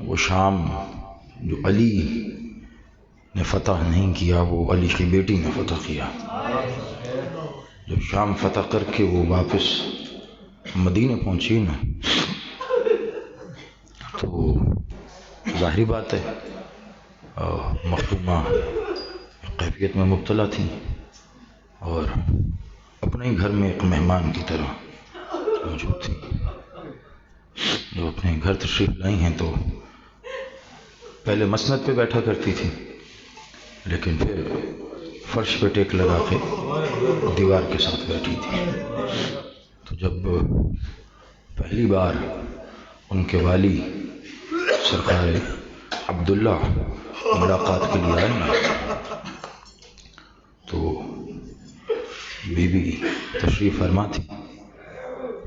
وہ شام جو علی نے فتح نہیں کیا وہ علی کی بیٹی نے فتح کیا. جب شام فتح کر کے وہ واپس مدینے پہنچی نا تو ظاہری بات ہے مخدومہ کیفیت میں مبتلا تھیں اور اپنے ہی گھر میں ایک مہمان کی طرح موجود تھیں. جو اپنے گھر تشریف لائی ہیں تو پہلے مسند پہ بیٹھا کرتی تھی لیکن پھر فرش پہ ٹیک لگا کے دیوار کے ساتھ بیٹھی تھی. تو جب پہلی بار ان کے والی سرکار عبداللہ ملاقات کے لیے آئے نا تو بی بی تشریف فرما تھی.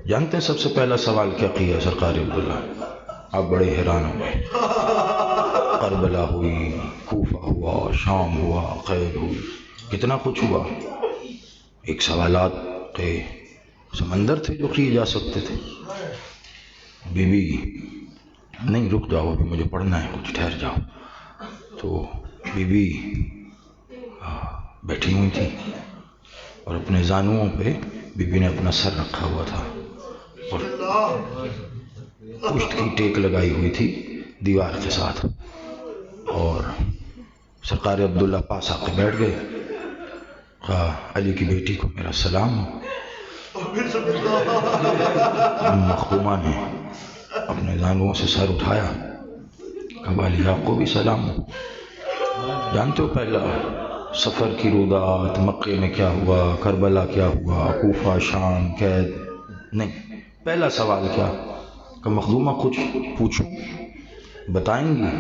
جانتے ہیں سب سے پہلا سوال کیا کیا سرکار عبداللہ؟ آپ بڑے حیران ہو گئے. کربلا ہوئی، کوفہ ہوا، شام ہوا، قید ہوئی، کتنا کچھ ہوا. ایک سوالات کے سمندر تھے جو کیے جا سکتے تھے. بی بی نہیں رک جاؤ ابھی مجھے پڑھنا ہے کچھ، ٹھہر جاؤ. تو بی بی بیٹھی ہوئی تھی اور اپنے زانوؤں پہ بی بی نے اپنا سر رکھا ہوا تھا اور پشت کی ٹیک لگائی ہوئی تھی دیوار کے ساتھ. اور سرکار عبداللہ پاس آ کے بیٹھ گئے. کہا علی کی بیٹی کو میرا سلام. مخدومہ نے اپنے زانوؤں سے سر اٹھایا. کہا والی آپ کو بھی سلام. جانتے ہو پہلا سفر کی رودات، مکے میں کیا ہوا، کربلا کیا ہوا، کوفہ، شام، قید؟ نہیں. پہلا سوال کیا کہ مخدومہ کچھ پوچھوں بتائیں گی؟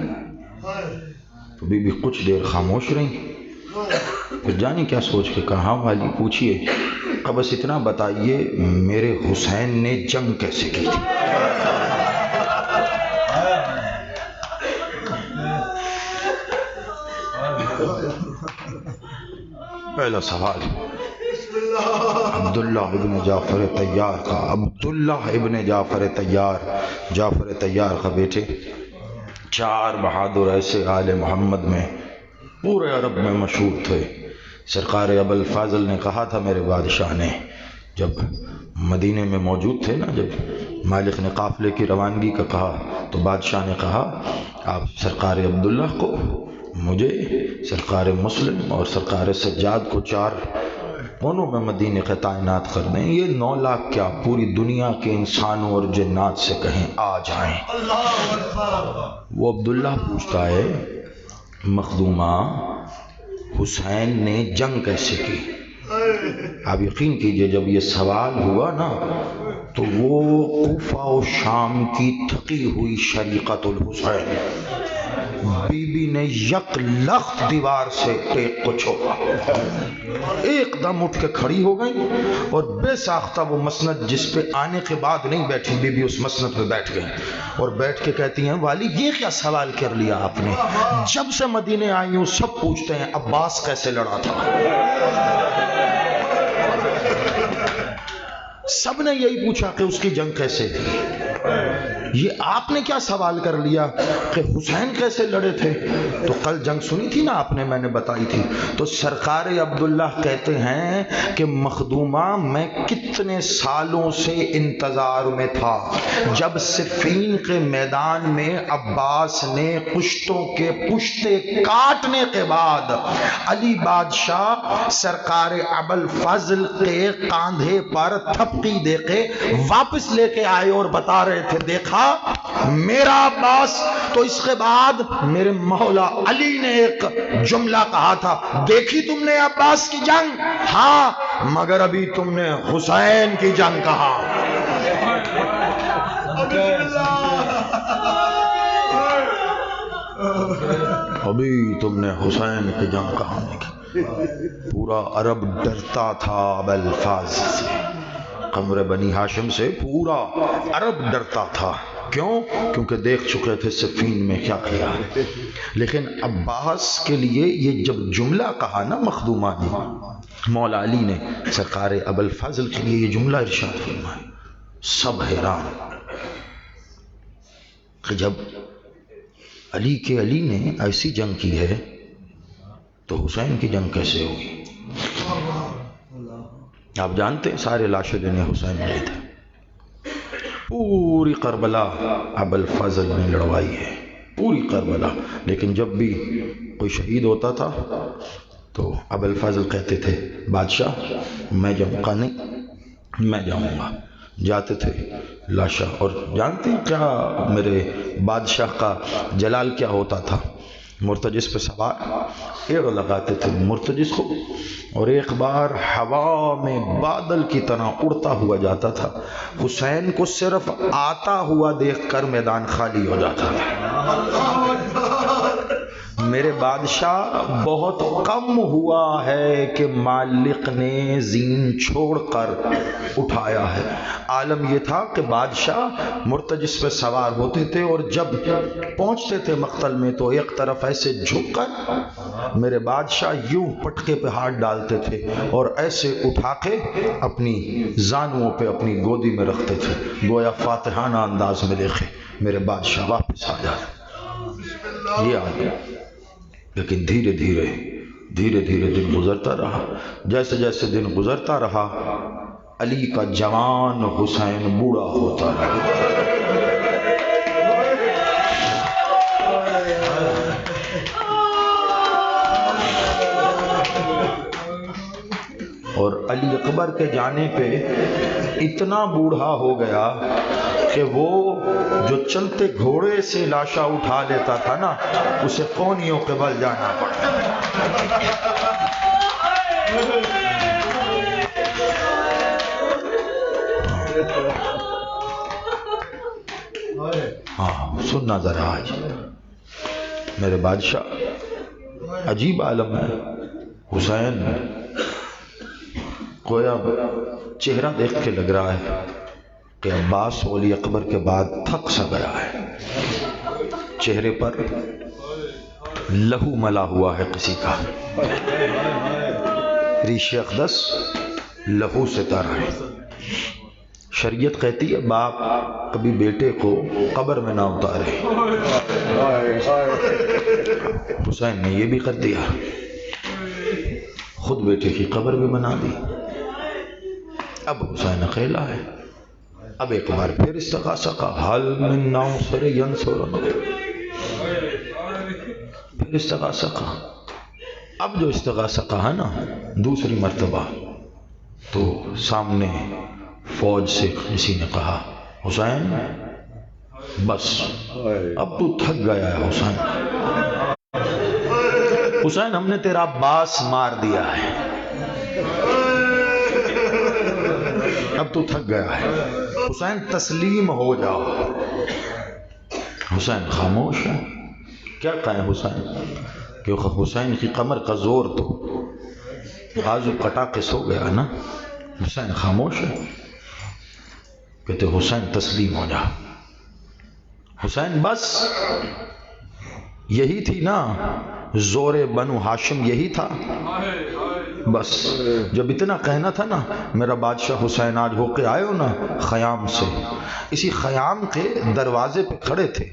تو بی بی کچھ دیر خاموش رہی. پھر جانی کیا سوچ کے کہا والی پوچھئے. کہ بس اتنا بتائیے میرے حسین نے جنگ کیسے کی تھی؟ پہلا سوال عبداللہ ابن جعفر طیار کا. عبداللہ ابن جعفر طیار، جعفر طیار کا بیٹے. 4 بہادر ایسے آل محمد میں پورے عرب میں مشہور تھے. سرکار ابوالفضل نے کہا تھا میرے بادشاہ نے، جب مدینے میں موجود تھے نا، جب مالک نے قافلے کی روانگی کا کہا تو بادشاہ نے کہا آپ سرکار عبداللہ کو، مجھے، سرکار مسلم اور سرکار سجاد کو 4 کونوں میں مدینے کا تعینات کر دیں. یہ 9 لاکھ کیا پوری دنیا کے انسانوں اور جنات سے کہیں آ جائیں. وہ عبداللہ پوچھتا ہے مخدومہ حسین نے جنگ کیسے کی؟ آپ یقین کیجئے جب یہ سوال ہوا نا تو وہ کوفہ و شام کی تھکی ہوئی شریقۃ الحسین بی بی نے یک لخت دیوار سے ٹیک کو چھوڑا، ایک دم اٹھ کے کھڑی ہو گئی اور بے ساختہ وہ مسند جس پہ آنے کے بعد نہیں بیٹھی، بی بی اس مسند پہ بیٹھ گئی اور بیٹھ کے کہتی ہیں والی یہ کیا سوال کر لیا آپ نے؟ جب سے مدینے آئی ہوں سب پوچھتے ہیں عباس کیسے لڑا تھا. سب نے یہی پوچھا کہ اس کی جنگ کیسے تھی. یہ آپ نے کیا سوال کر لیا کہ حسین کیسے لڑے تھے؟ تو کل جنگ سنی تھی نا آپ نے، میں نے بتائی تھی. تو سرکار عبداللہ کہتے ہیں کہ مخدومہ میں کتنے سالوں سے انتظار میں تھا جب صفین کے میدان میں عباس نے پشتوں کے پشتے کاٹنے کے بعد علی بادشاہ سرکار ابوالفضل کے کاندھے پر تھپکی دے کے واپس لے کے آئے اور بتا رہے تھے دیکھا میرا عباس. تو اس کے بعد میرے مولا علی نے ایک جملہ کہا تھا دیکھی تم نے عباس کی جنگ؟ ہاں مگر ابھی تم نے حسین کی جنگ کہا. ابھی تم نے حسین کی جنگ کہا نہیں. پورا عرب ڈرتا تھا ابوالفضل سے، قمر بنی ہاشم سے پورا عرب ڈرتا تھا. کیوں؟ کیونکہ دیکھ چکے تھے صفین میں کیا کیا. لیکن عباس کے لیے یہ جب جملہ کہا نا مخدومہ نے، مولا علی نے سرکار ابوالفضل کے لیے یہ جملہ ارشاد فرمایا، سب حیران کہ جب علی نے ایسی جنگ کی ہے تو حسین کی جنگ کیسے ہوگی؟ آپ جانتے ہیں سارے لاشیں لینے حسین گئے تھے، پوری کربلا ابو الفضل نے لڑوائی ہے، پوری کربلا، لیکن جب بھی کوئی شہید ہوتا تھا تو ابو الفضل کہتے تھے بادشاہ میں جاؤں گا نہیں، میں جاؤں گا، جاتے تھے لاشا۔ اور جانتے ہیں کیا میرے بادشاہ کا جلال کیا ہوتا تھا؟ مرتجس پہ سوار ایک لگاتے تھے مرتجس کو، اور ایک بار ہوا میں بادل کی طرح اڑتا ہوا جاتا تھا، حسین کو صرف آتا ہوا دیکھ کر میدان خالی ہو جاتا تھا۔ میرے بادشاہ بہت کم ہوا ہے کہ مالک نے زین چھوڑ کر اٹھایا ہے۔ عالم یہ تھا کہ بادشاہ مرتجس پہ سوار ہوتے تھے اور جب پہنچتے تھے مقتل میں تو ایک طرف ایسے جھک کر میرے بادشاہ یوں پٹکے پہ ہاتھ ڈالتے تھے اور ایسے اٹھا کے اپنی زانوؤں پہ اپنی گودی میں رکھتے تھے، گویا فاتحانہ انداز میں دیکھے میرے بادشاہ واپس آ جائے۔ یہ آ گیا، لیکن دھیرے دھیرے دن گزرتا رہا۔ جیسے جیسے دن گزرتا رہا علی کا جوان حسین بوڑھا ہوتا رہا۔ اور علی اکبر کے جانے پہ اتنا بوڑھا ہو گیا کہ وہ جو چلتے گھوڑے سے لاشا اٹھا لیتا تھا نا، اسے قونیوں کے بل جانا پڑا۔ ہاں سننا ذرا آج میرے بادشاہ، عجیب عالم ہے۔ حسین گویا چہرہ دیکھ کے لگ رہا ہے کہ عباس ولی اکبر کے بعد تھک سا گیا ہے، چہرے پر لہو ملا ہوا ہے کسی کا، ریش اقدس لہو سے تر ہے۔ شریعت کہتی ہے باپ کبھی بیٹے کو قبر میں نہ اتارے، حسین نے یہ بھی کر دیا، خود بیٹے کی قبر بھی بنا دی۔ اب حسین اکیلا ہے، اب ایک بار پھر استغاثہ کا حل من ناصر ینصرنا، پھر استغاثہ کا۔ اب جو استغاثہ کہا نا دوسری مرتبہ، تو سامنے فوج سے کسی نے کہا حسین بس اب تو تھک گیا ہے حسین، حسین ہم نے تیرا عباس مار دیا ہے، اب تو تھک گیا ہے حسین، تسلیم ہو جاؤ۔ حسین خاموش ہے، کیا کہیں حسین، کیونکہ حسین کی کمر کا زور تو بازو کٹا کے سو گیا نا۔ حسین خاموش ہے، کہتے حسین تسلیم ہو جا۔ حسین بس یہی تھی نا زور بنو ہاشم، یہی تھا بس۔ جب اتنا کہنا تھا نا میرا بادشاہ حسین آج ہو کے آئے ہو نا خیام سے، اسی خیام کے دروازے پہ کھڑے تھے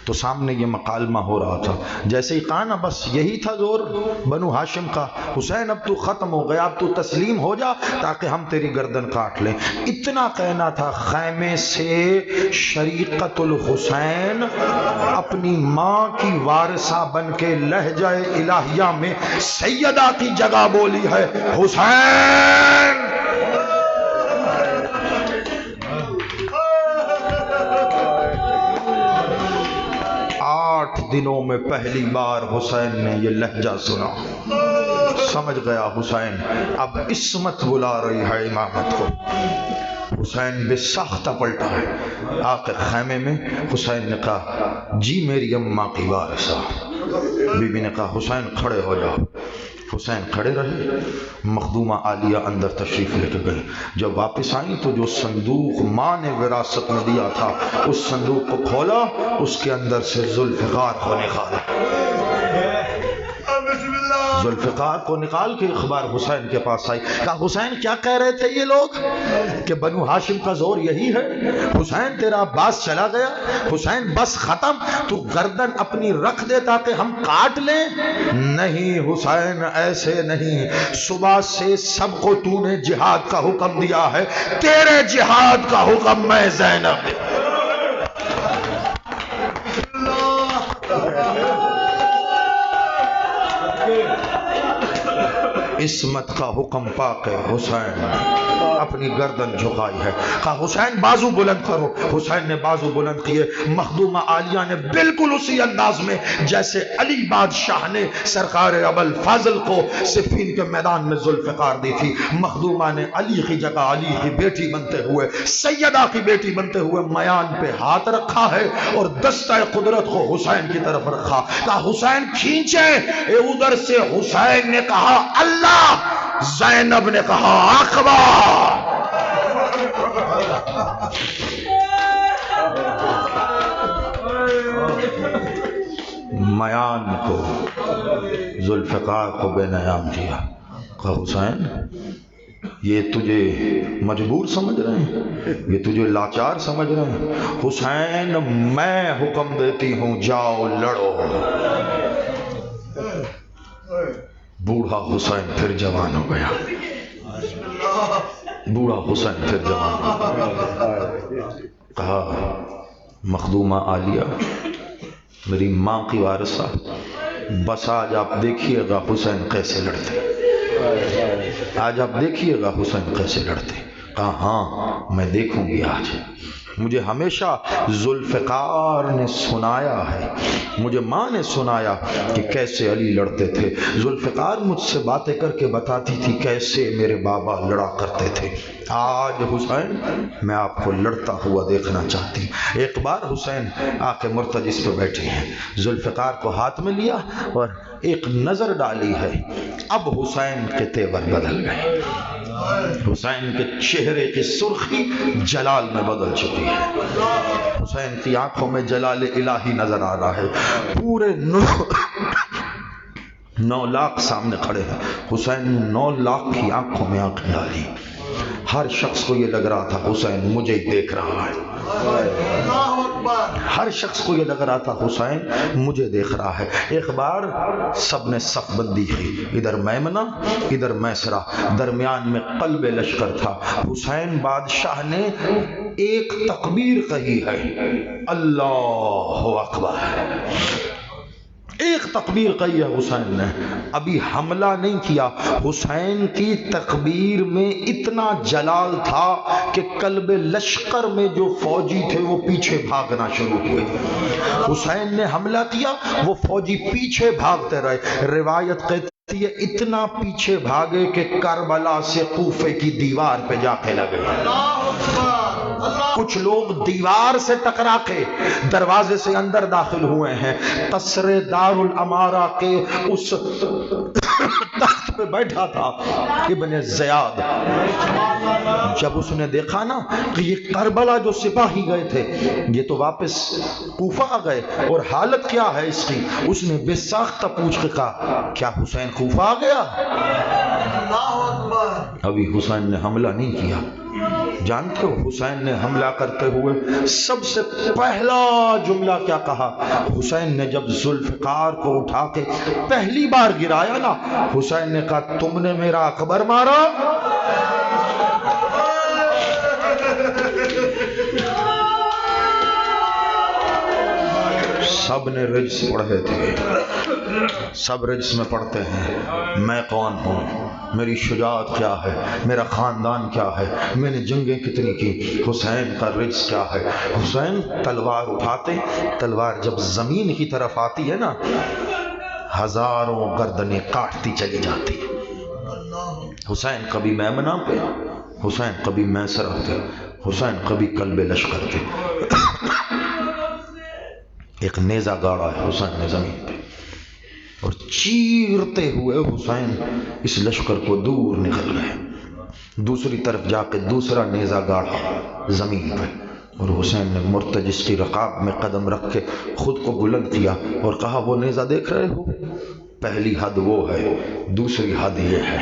تو سامنے یہ مکالمہ ہو رہا تھا، جیسے ہی کہا نا بس یہی تھا زور بنو ہاشم کا، حسین اب تو ختم ہو گیا، اب تو تسلیم ہو جا تاکہ ہم تیری گردن کاٹ لیں، اتنا کہنا تھا۔ خیمے سے شریقت الحسین اپنی ماں کی وارثہ بن کے لہجہ الہیہ میں سیدہ کی جگہ بولی ہے حسین۔ 8 دنوں میں پہلی بار حسین نے یہ لہجہ سنا، سمجھ گیا حسین اب عصمت بلا رہی ہے امامت کو۔ حسین بے ساختہ پلٹا ہے، آخر خیمے میں حسین نے کہا جی میری اماں کی وارثہ۔ بی بی نے کہا حسین کھڑے ہو جاؤ۔ حسین کھڑے رہے، مخدومہ عالیہ اندر تشریف لے کے گئی۔ جب واپس آئی تو جو صندوق ماں نے وراثت میں دیا تھا اس صندوق کو کھولا، اس کے اندر سے ذوالفقار کو نکالا۔ ذوالفقار کو نکال کے اخبار حسین کے پاس آئی. کہا حسین کیا کہہ رہے تھے یہ لوگ کہ بنو ہاشم کا زور یہی ہے؟ حسین تیرا عباس چلا گیا، حسین بس ختم، تو گردن اپنی رکھ دے تاکہ ہم کاٹ لیں. نہیں حسین ایسے نہیں، صبح سے سب کو تو نے جہاد کا حکم دیا ہے، تیرے جہاد کا حکم میں زینب. عصمت کا حکم پا کے حسین اپنی گردن جھکائی ہے. کہا حسین بازو بلند کرو. حسین نے بازو بلند کیے. مخدومہ عالیہ نے بالکل اسی انداز میں جیسے علی بادشاہ نے سرکار ابوالفضل کو صفین کے میدان میں ذوالفقار دی تھی، مخدومہ نے علی کی جگہ علی کی بیٹی بنتے ہوئے، سیدہ کی بیٹی بنتے ہوئے میان پہ ہاتھ رکھا ہے اور دستہ قدرت کو حسین کی طرف رکھا. کہا حسین کھینچے. ادھر سے حسین نے کہا اللہ، زینب نے کہا اکبر. میان کو ذوالفقار کو بے نیام کیا. کہا حسین یہ تجھے مجبور سمجھ رہے ہیں، یہ تجھے لاچار سمجھ رہے ہیں؟ حسین میں حکم دیتی ہوں جاؤ لڑو. بوڑھا حسین پھر جوان ہو گیا. بوڑھا حسین پھر جوان ہو گیا. کہا مخدومہ عالیہ میری ماں کی وارثہ، بس آج آپ دیکھیے گا حسین کیسے لڑتے، آج آپ دیکھیے گا حسین کیسے لڑتے. کہا ہاں میں دیکھوں گی. آج مجھے ہمیشہ ذوالفقار نے سنایا ہے، مجھے ماں نے سنایا کہ کیسے علی لڑتے تھے. ذوالفقار مجھ سے باتیں کر کے بتاتی تھی کیسے میرے بابا لڑا کرتے تھے. آج حسین میں آپ کو لڑتا ہوا دیکھنا چاہتی. ایک بار حسین آ کے مرتجس پہ بیٹھے ہیں، ذوالفقار کو ہاتھ میں لیا اور ایک نظر ڈالی ہے. اب حسین کے تیور بدل گئے، حسین کے چہرے کی سرخی جلال میں بدل چکی ہے. حسین کی آنکھوں میں جلال الہی نظر آ رہا ہے. پورے 9 لاکھ سامنے کھڑے ہیں. حسین 9 لاکھ کی آنکھوں میں آنکھ ڈالی. ہر شخص کو یہ لگ رہا تھا حسین مجھے ہی دیکھ رہا ہے. ہر شخص کو یہ لگ رہا تھا حسین مجھے دیکھ رہا ہے. ایک بار سب نے صف بندی کی، ادھر میمنہ ادھر میسرہ، درمیان میں قلب لشکر تھا. حسین بادشاہ نے ایک تکبیر کہی ہے، اللہ اکبر. ایک تکبیر کہی ہے حسین نے، ابھی حملہ نہیں کیا. حسین کی تکبیر میں اتنا جلال تھا کہ قلب لشکر میں جو فوجی تھے وہ پیچھے بھاگنا شروع ہوئے. حسین نے حملہ کیا، وہ فوجی پیچھے بھاگتے رہے. روایت کہتی ہے اتنا پیچھے بھاگے کہ کربلا سے کوفے کی دیوار پہ جا کے لگے. کچھ لوگ دیوار سے ٹکرا کے دروازے سے اندر داخل ہوئے ہیں. قصر دار الامارہ کے اس تخت پہ بیٹھا تھا ابن زیاد. جب اس نے دیکھا نا کہ یہ کربلا جو سپاہی گئے تھے یہ تو واپس کوفہ آ گئے اور حالت کیا ہے اس کی، اس نے بے ساختہ پوچھ کے کہا کیا حسین کوفہ آ گیا؟ ابھی حسین نے حملہ نہیں کیا. جانتے ہو حسین نے حملہ کرتے ہوئے سب سے پہلا جملہ کیا کہا؟ حسین نے جب ذوالفقار کو اٹھا کے پہلی بار گرایا نا، حسین نے کہا تم نے میرا اکبر مارا. سب نے رجس پڑھے تھے، سب رجس میں پڑھتے ہیں میں کون ہوں، میری شجاعت کیا ہے، میرا خاندان کیا ہے، میں نے جنگیں کتنی کی، حسین کا رجس کیا ہے. حسین تلوار اٹھاتے، تلوار جب زمین کی طرف آتی ہے نا ہزاروں گردنیں کاٹتی چلی جاتی. حسین کبھی میمنہ پہ، حسین کبھی میسرہ پہ، حسین کبھی قلب لشکر پہ. ایک نیزہ گاڑا ہے حسین نے زمین پہ اور چیرتے ہوئے حسین اس لشکر کو دور نکل گئے. دوسری طرف جا کے دوسرا نیزہ گاڑا زمین پہ اور حسین نے مرتجس کی رقاب میں قدم رکھ کے خود کو بلند کیا اور کہا وہ نیزہ دیکھ رہے ہو، پہلی حد وہ ہے، دوسری حد یہ ہے۔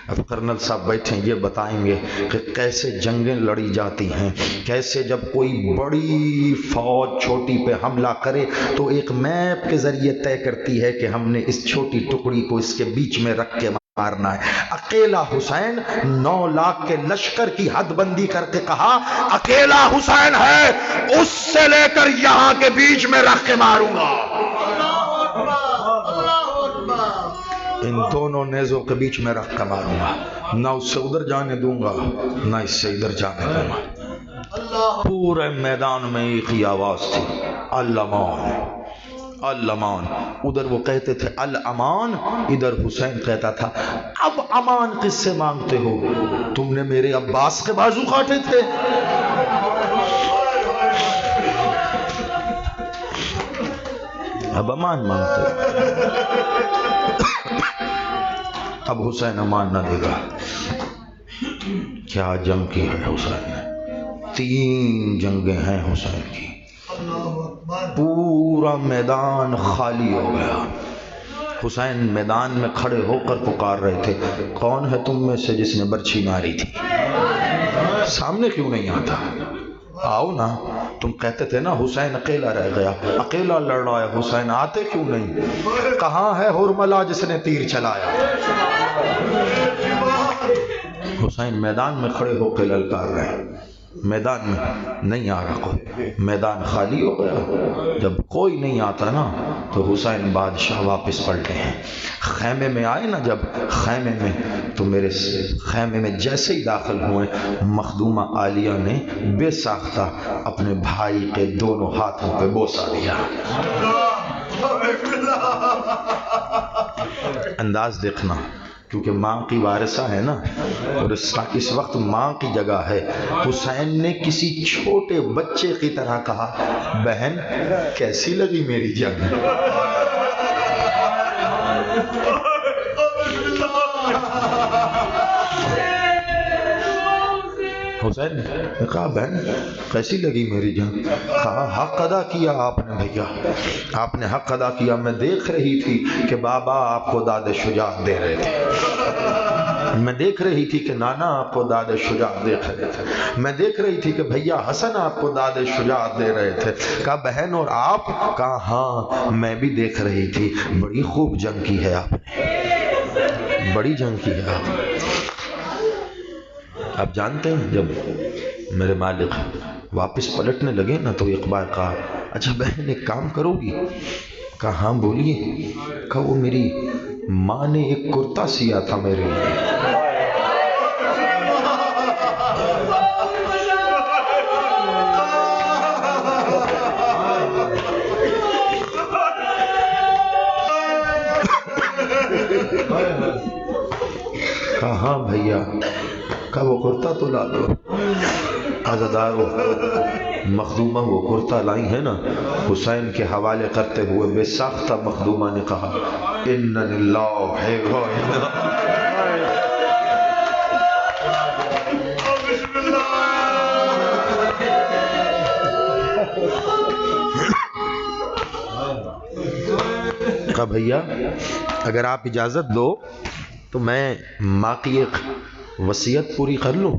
اب کرنل صاحب بیٹھے یہ بتائیں گے کہ کیسے جنگیں لڑی جاتی ہیں، کیسے جب کوئی بڑی فوج چھوٹی پہ حملہ کرے تو ایک میپ کے ذریعے طے کرتی ہے کہ ہم نے اس چھوٹی ٹکڑی کو اس کے بیچ میں رکھ کے مارنا ہے۔ اکیلا حسین 9 لاکھ کے لشکر کی حد بندی کر کے کہا اکیلا حسین ہے، اس سے لے کر یہاں کے بیچ میں رکھ کے ماروں گا، ان دونوں نیزوں کے بیچ میں رکھ کر ماروں گا، نہ اس سے ادھر جانے دوں گا نہ اس سے ادھر جانے دوں گا۔ پورے میدان میں ایک ہی آواز تھی، الامان الامان۔ ادھر وہ کہتے تھے الامان، ادھر حسین کہتا تھا اب امان کس سے مانگتے ہو؟ تم نے میرے عباس کے بازو کاٹے تھے۔ اب امان مانگتے ہو۔ اب حسین امان نہ دے گا۔ کیا جنگ کی ہے حسین نے، 3 جنگیں ہیں حسین کی۔ پورا میدان خالی ہو گیا۔ حسین میدان میں کھڑے ہو کر پکار رہے تھے کون ہے تم میں سے جس نے برچھی ماری تھی؟ سامنے کیوں نہیں آتا؟ آؤ نا، تم کہتے تھے نا حسین اکیلا رہ گیا، اکیلا لڑ رہا ہے حسین، آتے کیوں نہیں؟ کہاں ہے حرملہ جس نے تیر چلایا؟ حسین میدان میں کھڑے ہو کے للکار رہے، میدان میں نہیں آ رہا کوئی، میدان خالی ہو گیا۔ جب کوئی نہیں آتا نا تو حسین بادشاہ واپس پلٹے ہیں۔ خیمے میں آئے نا جب، خیمے میں تو میرے خیمے میں جیسے ہی داخل ہوئے، مخدومہ عالیہ نے بے ساختہ اپنے بھائی کے دونوں ہاتھوں پہ بوسہ دیا۔ انداز دیکھنا، کیونکہ ماں کی وارثہ ہے نا، اور اس وقت ماں کی جگہ ہے۔ حسین نے کسی چھوٹے بچے کی طرح کہا بہن کیسی لگی میری جنگ؟ حسین نے کہا بہن کیسی لگی میری جنگ؟ کہا حق ادا کیا آپ نے بھیا، آپ نے حق ادا کیا۔ میں دیکھ رہی تھی کہ بابا آپ کو داد شجاعت دے رہے تھے، میں دیکھ رہی تھی کہ نانا آپ کو داد شجاعت دے رہے تھے، میں دیکھ رہی تھی کہ بھیا حسن آپ کو داد شجاعت دے رہے تھے۔ کہا بہن اور آپ؟ کہا ہاں میں بھی دیکھ رہی تھی، بڑی خوب جنگ کی ہے آپ نے، بڑی جنگ کی ہے آپ نے۔ آپ جانتے ہیں جب میرے مالک واپس پلٹنے لگے نا تو ایک بار کہا اچھا بہن ایک کام کرو گی؟ کہا ہاں بولیے۔ کہا وہ میری ماں نے ایک کرتا سیا تھا میرے لیے، کہا ہاں بھیا۔ کہا وہ کرتا تو لا دو۔ عزادارو مخدومہ وہ کرتا لائی ہے نا، حسین کے حوالے کرتے ہوئے بے ساختہ مخدومہ نے کہا اِنَّ لِلَّهِ وَإِنَّا کہا بھیا اگر آپ اجازت دو تو میں ماں کی ایک وصیت پوری کر لوں۔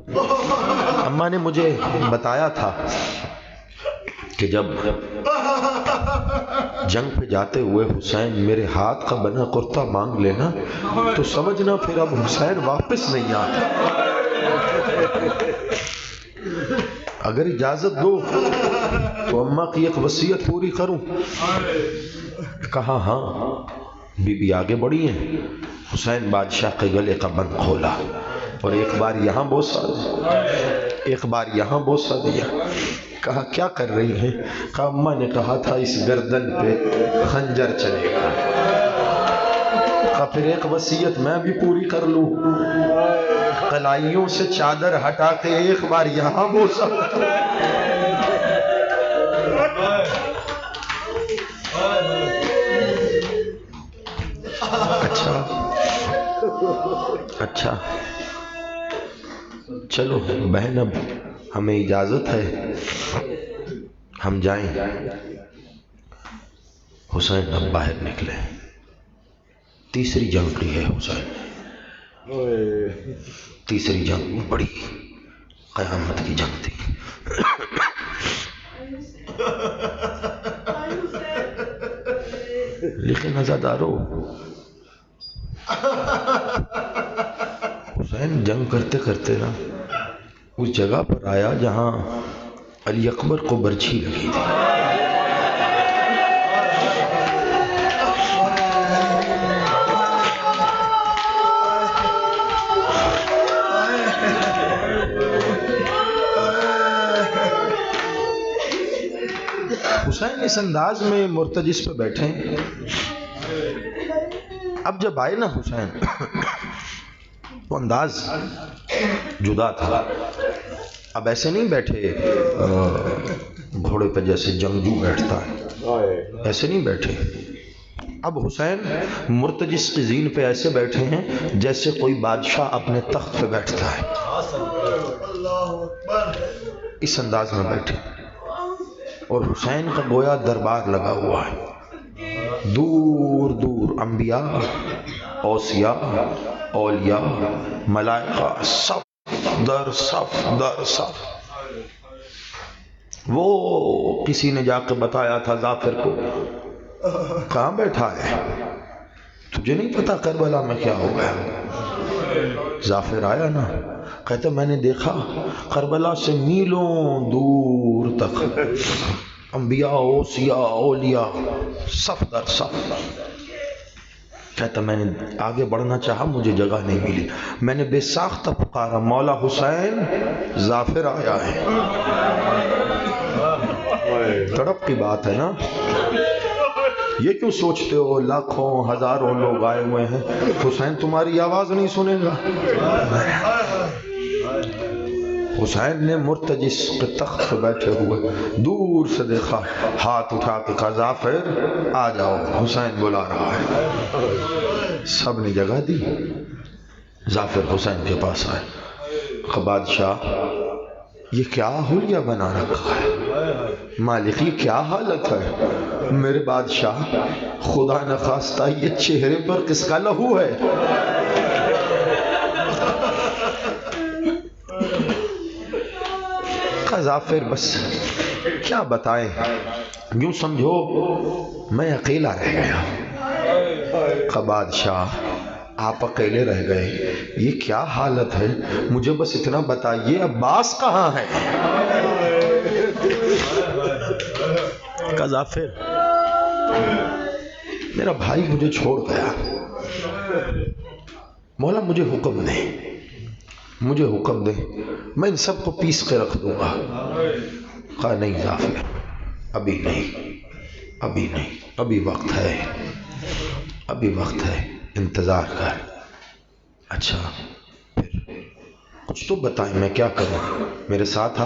اماں نے مجھے بتایا تھا کہ جب جنگ پہ جاتے ہوئے حسین میرے ہاتھ کا بنا کرتا مانگ لینا تو سمجھنا پھر اب حسین واپس نہیں آتا، اگر اجازت دو تو اماں کی ایک وصیت پوری کروں۔ کہا ہاں۔ بی بی آگے بڑھی ہیں، حسین بادشاہ کے گلے کا بند کھولا اور ایک بار یہاں بوسہ دیا، ایک بار یہاں بوسہ دیا۔ کہا کیا کر رہی ہیں؟ کہا اماں نے کہا تھا اس گردن پہ خنجر چلے گا۔ کہا پھر ایک وصیت میں بھی پوری کر لوں، کلائیوں سے چادر ہٹا کے ایک بار یہاں بوسہ۔ اچھا چلو بہن اب ہمیں اجازت ہے ہم جائیں۔ حسین اب باہر نکلے، تیسری جنگ کی ہے حسین. تیسری جنگ بڑی قیامت کی جنگ تھی. لیکن عزادارو حسین جنگ کرتے کرتے نا اس جگہ پر آیا جہاں علی اکبر کو برچھی لگی تھی. حسین اس انداز میں مرتجس پہ بیٹھے. اب جب آئے نا حسین وہ انداز جدا تھا. اب ایسے نہیں بیٹھے گھوڑے پہ جیسے جنگجو بیٹھتا ہے, ایسے نہیں بیٹھے. اب حسین مرتجس کی زین پہ ایسے بیٹھے ہیں جیسے کوئی بادشاہ اپنے تخت پہ بیٹھتا ہے. اس انداز میں بیٹھے اور حسین کا گویا دربار لگا ہوا ہے. دور دور انبیاء, اوصیاء, اولیاء, ملائکہ صف در صف در صف. وہ کسی نے جا کے بتایا تھا ظافر کو, کہاں بیٹھا ہے, تجھے نہیں پتا کربلا میں کیا ہو گیا؟ ظافر آیا نا, کہتے میں نے دیکھا کربلا سے میلوں دور تک انبیاء, اوصیاء, اولیاء صف در صف. کہتا میں نے آگے بڑھنا چاہا, مجھے جگہ نہیں ملی. میں نے بے ساختہ پکارا, مولا حسین ظافر آیا ہے. تڑپ کی بات ہے نا. یہ کیوں سوچتے ہو لاکھوں ہزاروں لوگ آئے ہوئے ہیں, حسین تمہاری آواز نہیں سنے گا؟ حسین نے مرتجس کے تخت پہ بیٹھے ہوئے دور سے دیکھا, ہاتھ اٹھا کے کہا ظافر آ جاؤ, حسین بلا رہا ہے. سب نے جگہ دی. ظافر حسین کے پاس آئے. بادشاہ یہ کیا حلیہ بنا رکھا ہے؟ مالک یہ کیا حالت ہے؟ میرے بادشاہ خدا نخواستہ یہ چہرے پر کس کا لہو ہے؟ ظافر بس کیا بتائیں, یوں سمجھو میں اکیلا رہ گیا. بادشاہ آپ اکیلے رہ گئے, یہ کیا حالت ہے؟ مجھے بس اتنا بتائیے عباس کہاں ہے؟ ظافر میرا بھائی مجھے چھوڑ گیا, مولا مجھے حکم دے, مجھے حکم دے, میں ان سب کو پیس کے رکھ دوں گا. کہا نہیں ظافر ابھی نہیں, ابھی نہیں, ابھی وقت ہے, ابھی وقت ہے, انتظار کر. اچھا پھر کچھ تو بتائیں میں کیا کروں؟ میرے ساتھ آ,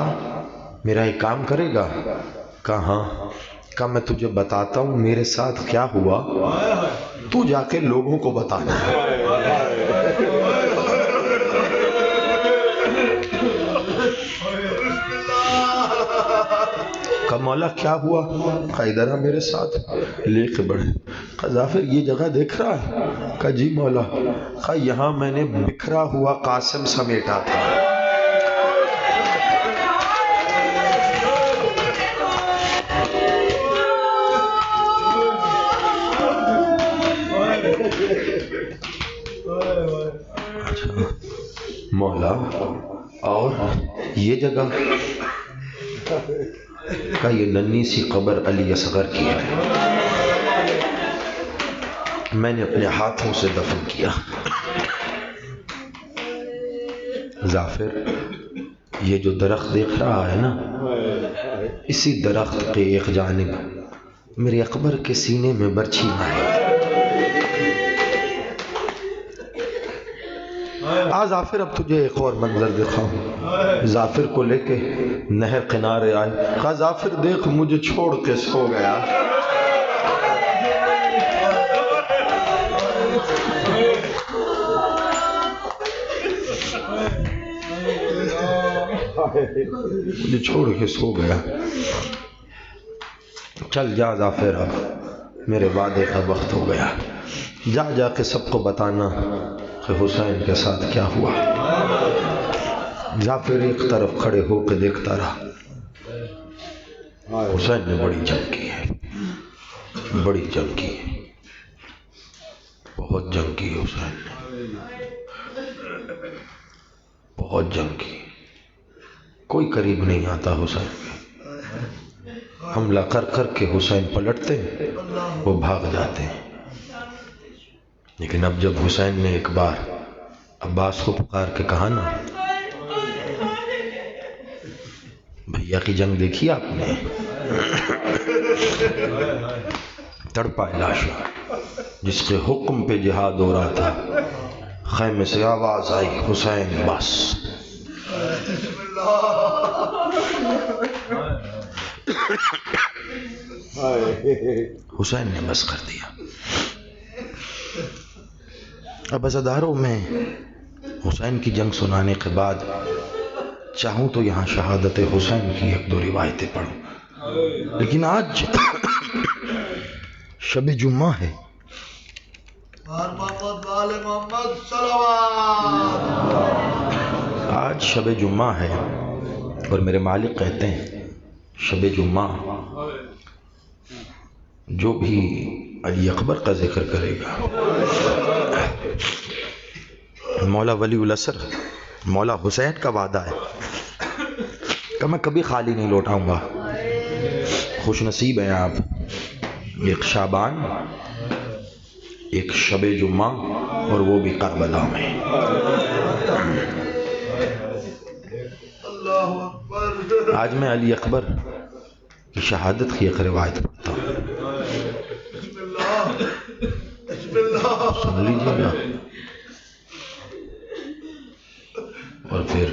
میرا ایک کام کرے گا؟ کہاں؟ کہا میں تجھے بتاتا ہوں میرے ساتھ کیا ہوا, تو جا کے لوگوں کو بتانا ہے. کہا مولا کیا ہوا؟ کہا ادھر آ میرے ساتھ. لے کے بڑھے. کہا ظافر یہ جگہ دیکھ رہا ہے؟ کہا جی مولا. کہا یہاں میں نے بکھرا ہوا قاسم سمیٹا تھا. مولا اور یہ جگہ؟ کہ یہ ننھی سی قبر علی اصغر کی ہے, میں نے اپنے ہاتھوں سے دفن کیا. ظافر یہ جو درخت دیکھ رہا ہے نا, اسی درخت کے ایک جانب میرے اکبر کے سینے میں برچھی ماری. ظافر اب تجھے ایک اور منظر دکھاؤں. ظافر کو لے کے نہر کنارے آئے. کہا ظافر دیکھ مجھے چھوڑ کے سو گیا. مجھے چھوڑ کے سو گیا. چل جا ظافر, اب میرے وعدے کا وقت ہو گیا. جا جا کے سب کو بتانا کہ حسین کے ساتھ کیا ہوا۔ جعفر ایک طرف کھڑے ہو کے دیکھتا رہا۔ حسین نے بڑی جنگ کی ہے، بڑی جنگ کی ہے، بہت جنگ کی ہے حسین نے، بہت جنگ کی۔ کوئی قریب نہیں آتا حسین کے، حملہ کر کر کے حسین پلٹتے ہیں، وہ بھاگ جاتے ہیں۔ لیکن اب جب حسین نے ایک بار عباس کو پکار کے کہا نا، بھیا کی جنگ دیکھی آپ نے، تڑپا لاشا جس کے حکم پہ جہاد ہو رہا تھا، خیمے سے آواز آئی حسین بس۔ حسین نے بس کر دیا۔ اب عزاداروں میں حسین کی جنگ سنانے کے بعد چاہوں تو یہاں شہادت حسین کی ایک دو روایتیں پڑھوں، لیکن آج شب جمعہ ہے، آج شب جمعہ ہے، اور میرے مالک کہتے ہیں شب جمعہ جو بھی علی اکبر کا ذکر کرے گا، مولا ولی العصر مولا حسین کا وعدہ ہے کہ میں کبھی خالی نہیں لوٹاؤں گا۔ خوش نصیب ہیں آپ، ایک شعبان، ایک شب جمعہ، اور وہ بھی کربلا میں۔ آج میں علی اکبر کی شہادت کی ایک روایت پڑھتا ہوں، سن لیجیے گا، اور پھر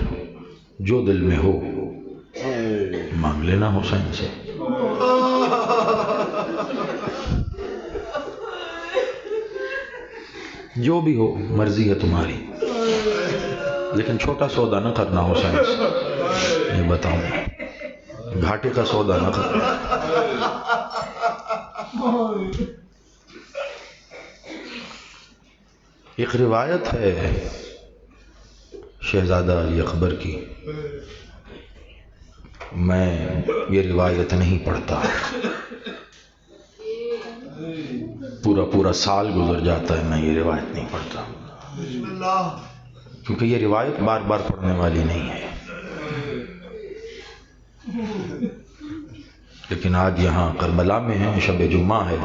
جو دل میں ہو مانگ لینا حسین سے۔ جو بھی ہو مرضی ہے تمہاری، لیکن چھوٹا سودا نہ کرنا حسین سے، یہ بتاؤں، گھاٹے کا سودا نہ کرنا۔ ایک روایت ہے شہزادہ علی اکبر کی، میں یہ روایت نہیں پڑھتا، پورا سال گزر جاتا ہے میں یہ روایت نہیں پڑھتا، کیونکہ یہ روایت بار بار پڑھنے والی نہیں ہے۔ لیکن آج یہاں کربلا میں ہے، شب جمعہ ہے،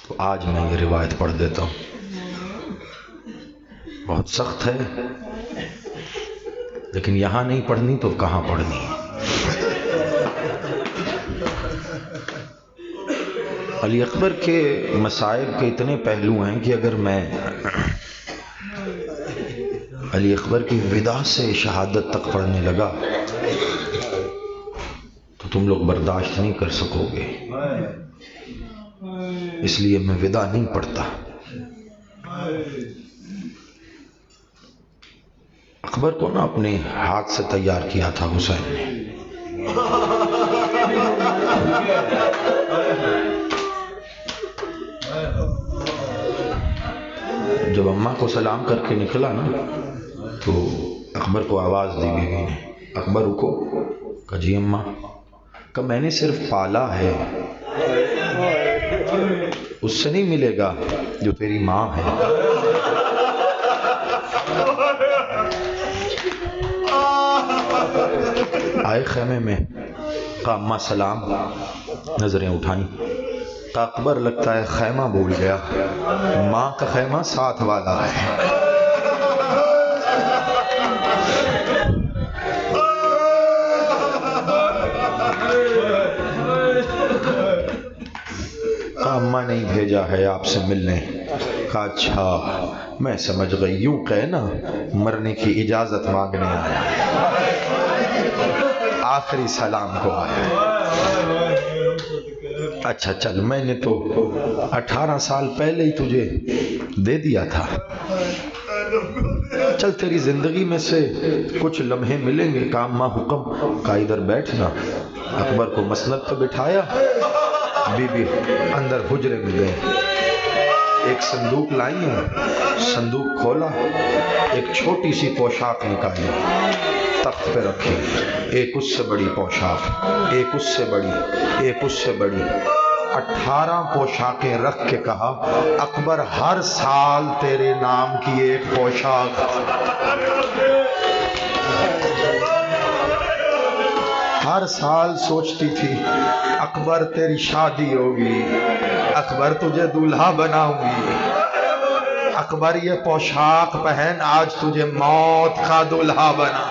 تو آج میں یہ روایت پڑھ دیتا ہوں۔ بہت سخت ہے، لیکن یہاں نہیں پڑھنی تو کہاں پڑھنی ہے۔ علی اکبر کے مصائب کے اتنے پہلو ہیں کہ اگر میں علی اکبر کی وداع سے شہادت تک پڑھنے لگا تو تم لوگ برداشت نہیں کر سکو گے، اس لیے میں وداع نہیں پڑھتا۔ اکبر کو نا اپنے ہاتھ سے تیار کیا تھا حسین نے، جب اماں کو سلام کر کے نکلا نا تو اکبر کو آواز دی بیوی نے، اکبر رکو، کہا جی اماں، کہ میں نے صرف پالا ہے، اس سے نہیں ملے گا جو تیری ماں ہے۔ آئے خیمے میں، کہا اماں سلام، نظریں اٹھائیں، کہا اکبر لگتا ہے خیمہ بھول گیا، ماں کا خیمہ ساتھ والا ہے۔ کہا اماں نے بھیجا ہے آپ سے ملنے۔ کہا اچھا، میں سمجھ گئی، یوں کہنا مرنے کی اجازت مانگنے آیا، آخری سلام کو آیا۔ اچھا چل، میں نے تو 18 سال پہلے ہی تجھے دے دیا تھا، چل تیری زندگی میں سے کچھ لمحے ملیں گے، کام ماں حکم کا ادھر بیٹھنا۔ اکبر کو مسند پہ بٹھایا، بی بی اندر حجرے میں گئے، ایک صندوق لائی ہیں، صندوق کھولا، ایک چھوٹی سی پوشاک نکالی، تخت پہ رکھی، ایک اس سے بڑی پوشاک، ایک اس سے بڑی، ایک اس سے بڑی، 18 پوشاکیں رکھ کے کہا اکبر ہر سال تیرے نام کی ایک پوشاک۔ ہر سال سوچتی تھی اکبر تیری شادی ہوگی، اکبر تجھے دولہا بناؤں گی، اکبر یہ پوشاک پہن، آج تجھے موت کا دولہا بنا۔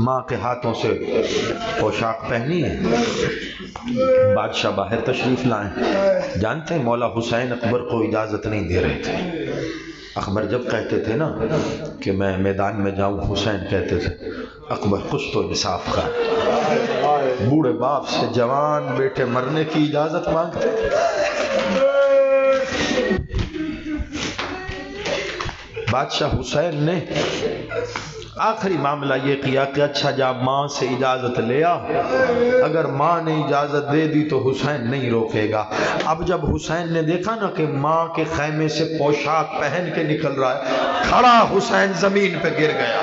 ماں کے ہاتھوں سے پوشاک پہنی ہے، بادشاہ باہر تشریف لائیں، جانتے ہیں مولا حسین اکبر کو اجازت نہیں دے رہے تھے۔ اکبر جب کہتے تھے نا کہ میں میدان میں جاؤں، حسین کہتے تھے اکبر کچھ تو انصاف کر، بوڑھے باپ سے جوان بیٹے مرنے کی اجازت مانگتے۔ بادشاہ حسین نے آخری معاملہ یہ کیا کہ اچھا جا ماں سے اجازت لیا، اگر ماں نے اجازت دے دی تو حسین نہیں روکے گا۔ اب جب حسین نے دیکھا نا کہ ماں کے خیمے سے پوشاک پہن کے نکل رہا ہے، کھڑا حسین زمین پہ گر گیا۔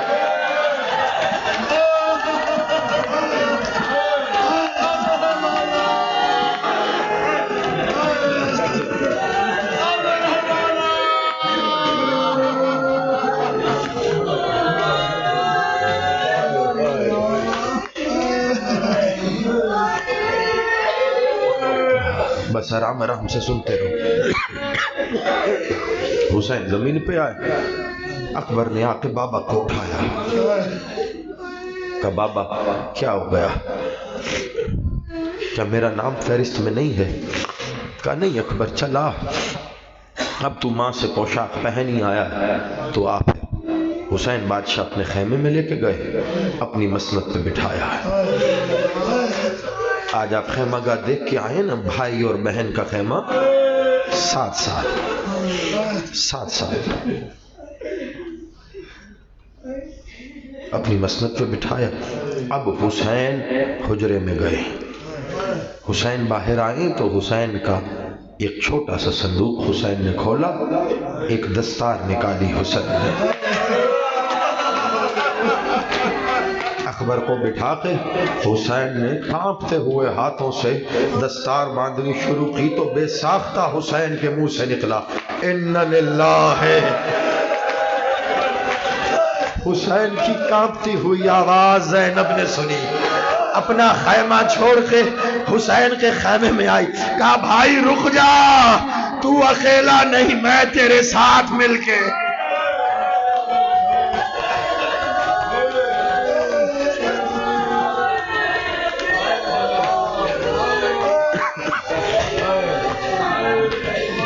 بس آرام آرام سے سنتے رہو۔ حسین زمین پہ آئے، اکبر نے آ کے بابا کو اٹھایا، کہا بابا کیا ہو گیا، کیا میرا نام فہرست میں نہیں ہے؟ کہا نہیں اکبر چلا، اب تو ماں سے پوشاک پہن ہی آیا تو آپ ہے۔ حسین بادشاہ اپنے خیمے میں لے کے گئے، اپنی مسند پہ بٹھایا ہے۔ آج آپ خیمہ گاہ دیکھ کے آئے نا، بھائی اور بہن کا خیمہ، 7 سال اپنی مسند پہ بٹھایا۔ اب حسین حجرے میں گئے، حسین باہر آئے تو حسین کا ایک چھوٹا سا صندوق حسین نے کھولا، ایک دستار نکالی حسین نے، اکبر کو بٹھا کے حسین نے کانپتے ہوئے ہاتھوں سے دستار باندھنی شروع کی تو بے ساختہ حسین کے منہ سے نکلا ان للہ۔ حسین کی کانپتی ہوئی آواز زینب نے سنی، اپنا خیمہ چھوڑ کے حسین کے خیمے میں آئی، کہا بھائی رک جا، تو اکیلا نہیں، میں تیرے ساتھ مل کے۔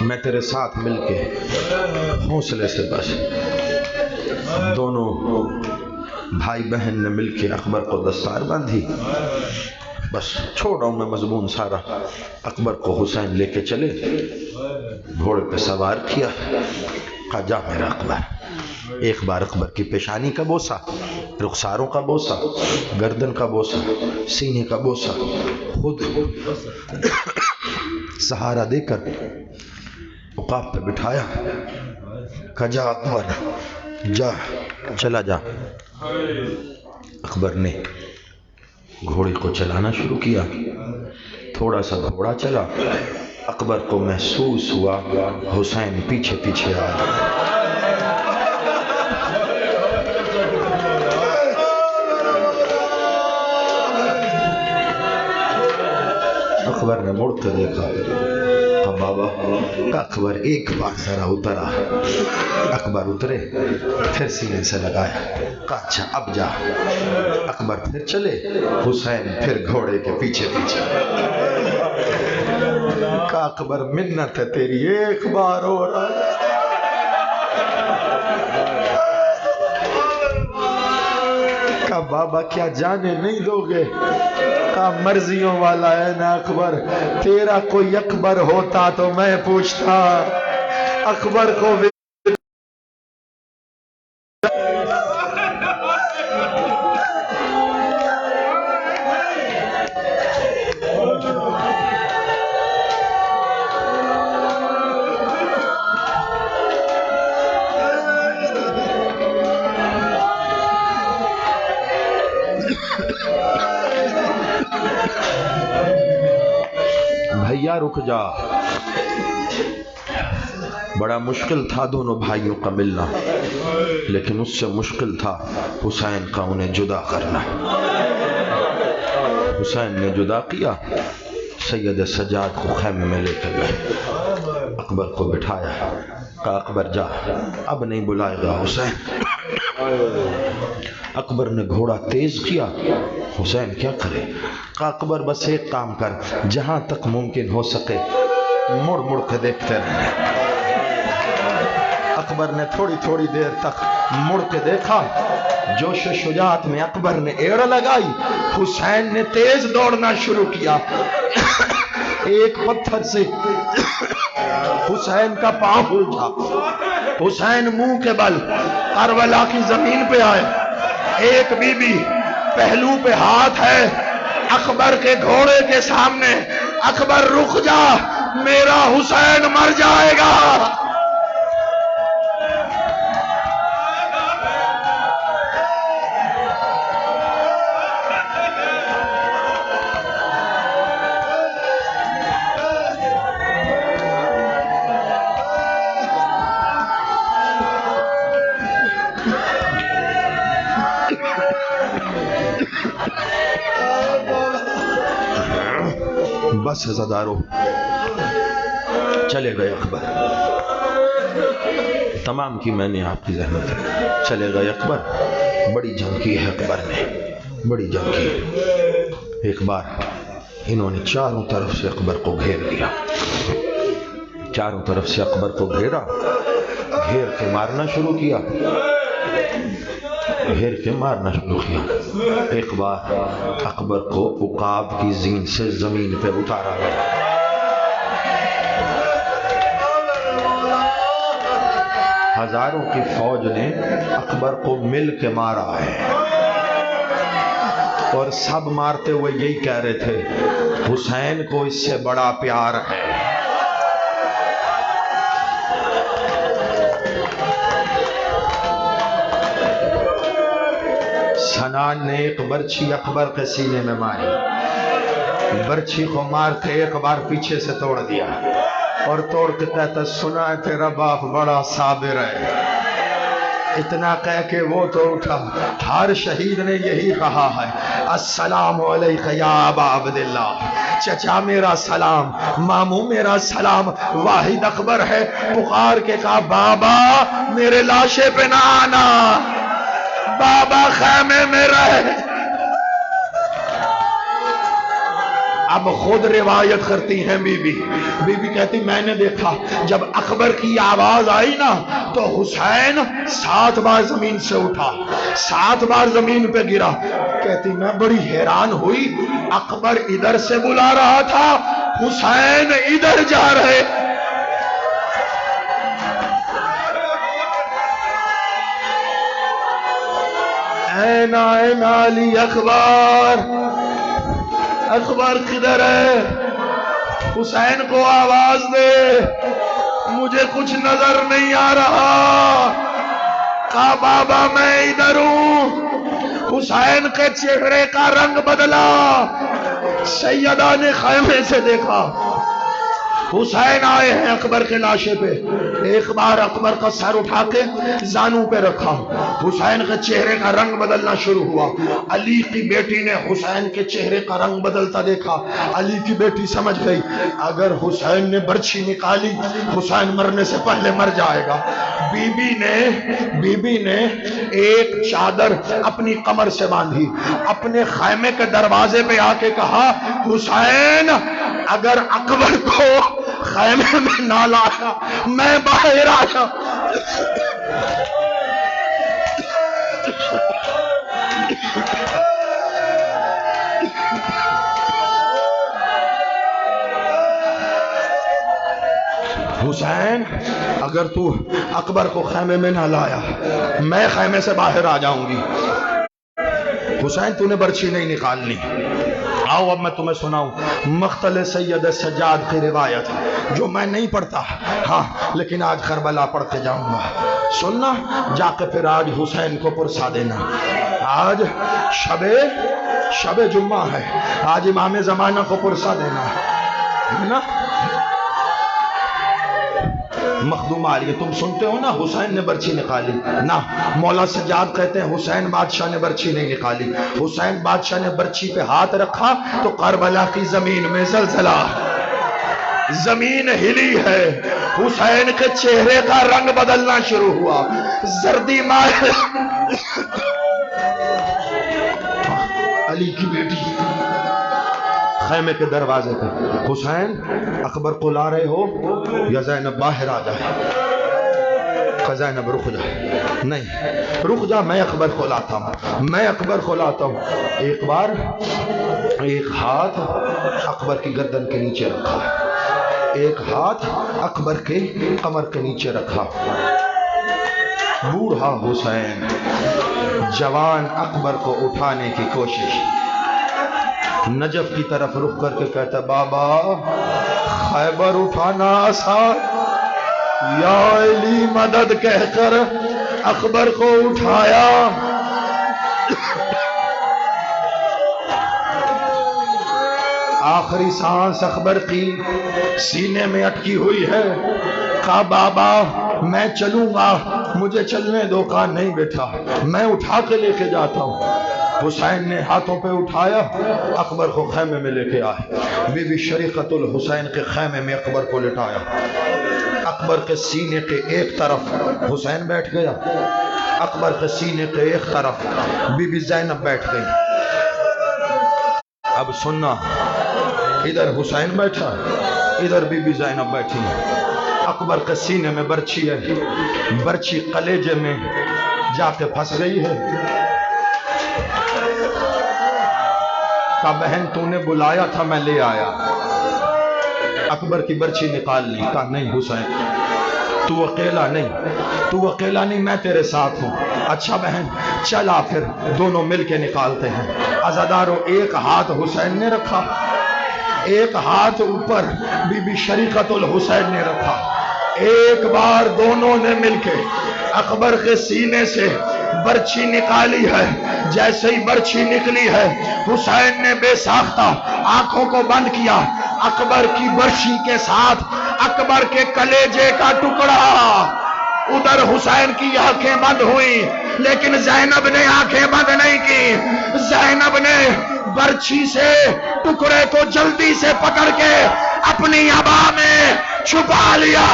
میں تیرے ساتھ مل کے، حوصلے سے بس۔ دونوں بھائی بہن نے مل کے اکبر کو دستار باندھی، بس چھوڑ رہا ہوں میں مضمون سارا۔ اکبر کو حسین لے کے چلے، گھوڑے پہ سوار کیا، کہا جا میرا اکبر۔ ایک بار اکبر کی پیشانی کا بوسہ، رخساروں کا بوسہ، گردن کا بوسہ، سینے کا بوسہ، خود سہارا دے کر عقاب پہ بٹھایا، کہا جا اکبر جا، چلا جا۔ اکبر نے گھوڑے کو چلانا شروع کیا، تھوڑا سا گھوڑا چلا، اکبر کو محسوس ہوا حسین پیچھے پیچھے آ رہا۔ اکبر نے مڑ کر دیکھا، کہا بابا، کہا اکبر ایک بار ذرا اترا۔ اکبر اترے، پھر سینے سے لگایا، کہا اچھا اب جا۔ اکبر پھر چلے، حسین پھر گھوڑے کے پیچھے پیچھے۔ کہا اکبر منت ہے تیری، ایک بار اور۔ کہا بابا کیا جانے نہیں دو گے؟ کہا مرضیوں والا ہے نا اکبر، تیرا کوئی اکبر ہوتا تو میں پوچھتا، اکبر کو بھیا رک جا. بڑا مشکل تھا دونوں بھائیوں کا ملنا، لیکن اس سے مشکل تھا حسین کا انہیں جدا کرنا. حسین نے جدا کیا، سید سجاد کو خیمے میں لے کر گئے، اکبر کو بٹھایا، کہا اکبر جا، اب نہیں بلائے گا حسین. اکبر نے گھوڑا تیز کیا، حسین کیا کرے؟ کہا اکبر بس ایک کام کر، جہاں تک ممکن ہو سکے مڑ مڑ کے دیکھتے رہے. اکبر نے تھوڑی تھوڑی دیر تک مڑ کے دیکھا. جوش و شجاعت میں اکبر نے ایڑ لگائی، حسین نے تیز دوڑنا شروع کیا. ایک پتھر سے حسین کا پاؤں الجھا، حسین منہ کے بل کربلا کی زمین پہ آئے. ایک بی بی پہلو پہ ہاتھ ہے اکبر کے گھوڑے کے سامنے. اکبر رک جا، میرا حسین مر جائے گا. بس زدارو چلے گئے اکبر. تمام کی میں نے آپ کی زحمت ہے. چلے گئے اکبر. بڑی جنگ کی ہے اکبر نے، بڑی جنگ کی. ایک بار انہوں نے چاروں طرف سے اکبر کو گھیر لیا، چاروں طرف سے اکبر کو گھیرا، گھیر کے مارنا شروع کیا، گھیر کے مارنا شروع کیا. ایک بار اکبر کو عقاب کی زین سے زمین پہ اتارا گیا. ہزاروں کی فوج نے اکبر کو مل کے مارا ہے، اور سب مارتے ہوئے یہی کہہ رہے تھے حسین کو اس سے بڑا پیار ہے. سنان نے ایک برچھی اکبر کے سینے میں ماری، برچھی کو مار کے ایک بار پیچھے سے توڑ دیا، اور توڑ کے کہتا سنا ہے تیرا باپ بڑا صابر ہے. اتنا کہہ کے وہ تو اٹھا. ہر شہید نے یہی کہا ہے السلام علیکہ یا ابا عبداللہ. چچا میرا سلام، ماموں میرا سلام. واحد اکبر ہے پکار کے کہا بابا میرے لاشے پہ نہ آنا، بابا خیمے میں رہے. اب خود روایت کرتی ہیں بی بی کہتی میں نے دیکھا جب اکبر کی آواز آئی نا تو حسین 7 بار زمین سے اٹھا، 7 بار زمین پہ گرا. کہتی میں بڑی حیران ہوئی، اکبر ادھر سے بلا رہا تھا، حسین ادھر جا رہے. این علی اکبر، اکبر کدھر ہے؟ حسین کو آواز دے، مجھے کچھ نظر نہیں آ رہا. کہا بابا میں ادھر ہوں. حسین کے چہرے کا رنگ بدلا. سیدہ نے خیمے سے دیکھا حسین آئے ہیں اکبر کے لاشے پہ. ایک بار اکبر کا سر اٹھا کے زانوں پہ رکھا، حسین کے چہرے کا رنگ بدلنا شروع ہوا. علی کی بیٹی نے حسین کے چہرے کا رنگ بدلتا دیکھا. علی کی بیٹی سمجھ گئی اگر حسین نے برچھی نکالی حسین مرنے سے پہلے مر جائے گا. بی بی نے ایک چادر اپنی کمر سے باندھی، اپنے خیمے کے دروازے پہ آ کے کہا حسین اگر اکبر کو خیمے میں نہ لایا میں باہر آیا. حسین اگر تو اکبر کو خیمے میں نہ لایا میں خیمے سے باہر آ جاؤں گی. حسین تو نے برچھی نہیں نکالنی. آؤ اب میں تمہیں سناؤں مقتل سید سجاد کی روایت جو میں نہیں پڑھتا، ہاں لیکن آج کربلا پڑھ کے جاؤں گا. سننا جا کے پھر آج حسین کو پرسا دینا. آج شب جمعہ ہے، آج امام زمانہ کو پرسا دینا. ہے نا؟ مخدوم عالیہ تم سنتے ہو نا حسین نے برچھی نکالی نا، مولا سجاد کہتے ہیں حسین بادشاہ نے برچھی نہیں نکالی، حسین بادشاہ نے برچھی پہ ہاتھ رکھا تو کربلا کی زمین میں زلزلہ، زمین ہلی ہے، حسین کے چہرے کا رنگ بدلنا شروع ہوا، زردی مائل علی کی بیٹی خیمے کے دروازے پہ، حسین اکبر کو لا رہے ہو یا زینب باہر آ جائے؟ زینب رک جا، نہیں رک جا، میں اکبر کو لاتا ہوں، میں اکبر کو لاتا ہوں۔ ایک بار ایک ہاتھ اکبر کی گردن کے نیچے رکھا، ایک ہاتھ اکبر کے کمر کے نیچے رکھا، بوڑھا حسین جوان اکبر کو اٹھانے کی کوشش، نجف کی طرف رخ کر کے کہتا بابا خیبر اٹھانا آسان، یا علی مدد کہہ کر اکبر کو اٹھایا، آخری سانس اکبر کی سینے میں اٹکی ہوئی ہے، کہا بابا میں چلوں گا، مجھے چلنے دو، کہا نہیں بیٹا میں اٹھا کے لے کے جاتا ہوں۔ حسین نے ہاتھوں پہ اٹھایا، اکبر کو خیمے میں لے کے آئے، بی بی شریقۃ الحسین کے خیمے میں اکبر کو لٹایا، اکبر کے سینے کے ایک طرف حسین بیٹھ گیا، اکبر کے سینے کے ایک طرف بی بی زینب بیٹھ گئی۔ اب سننا، ادھر حسین بیٹھا، ادھر بی بی زینب بیٹھی، اکبر کے سینے میں برچھی ہے، برچھی کلیجے میں جا کے پھنس گئی ہے، کہا بہن تو نے بلایا تھا میں لے آیا، اکبر کی برچھی نکال لی، کہا نہیں حسین تو اکیلا نہیں میں تیرے ساتھ ہوں، اچھا بہن چلا پھر دونوں مل کے نکالتے ہیں۔ عزادارو ایک ہاتھ حسین نے رکھا، ایک ہاتھ اوپر بی بی شریقۃ الحسین نے رکھا، ایک بار دونوں نے مل کے اکبر کے سینے سے برچھی نکالی ہے، جیسے ہی برچھی نکلی ہے حسین نے بے ساختہ آنکھوں کو بند کیا، اکبر کی برچھی کے ساتھ اکبر کے کلیجے کا ٹکڑا، ادھر حسین کی آنکھیں بند ہوئی لیکن زینب نے آنکھیں بند نہیں کی، زینب نے برچھی سے ٹکڑے کو جلدی سے پکڑ کے اپنی عبا میں چھپا لیا۔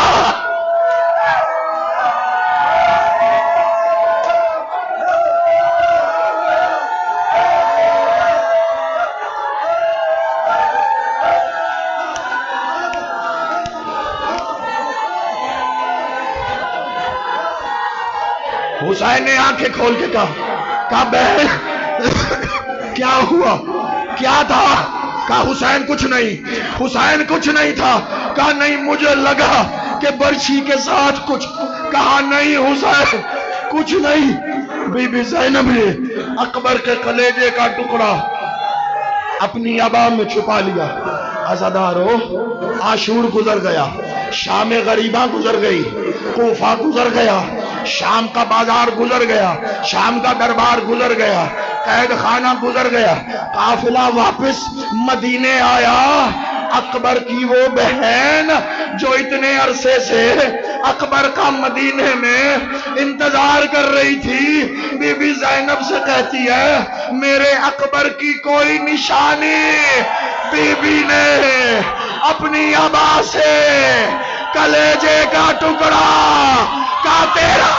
حسین نے آنکھیں کھول کے کہا بہن کیا ہوا، کیا تھا؟ کہا حسین کچھ نہیں تھا، کہا نہیں مجھے لگا کہ برچھی کے ساتھ کچھ، کہا نہیں حسین کچھ نہیں۔ بی بی زینب نے اکبر کے کلیجے کا ٹکڑا اپنی عبا میں چھپا لیا۔ عزادارو عاشور گزر گیا، شام غریبہ گزر گئی، کوفہ گزر گیا، شام کا بازار گزر گیا، شام کا دربار گزر گیا، قید خانہ گزر گیا، قافلہ واپس مدینے آیا۔ اکبر کی وہ بہن جو اتنے عرصے سے اکبر کا مدینے میں انتظار کر رہی تھی، بی بی زینب سے کہتی ہے میرے اکبر کی کوئی نشانی؟ بی بی نے اپنی عبا سے کلیجے کا ٹکڑا کا تیرا